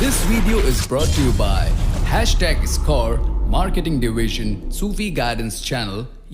This video is brought to you by #Score Marketing Division Sufi Guidance Channel.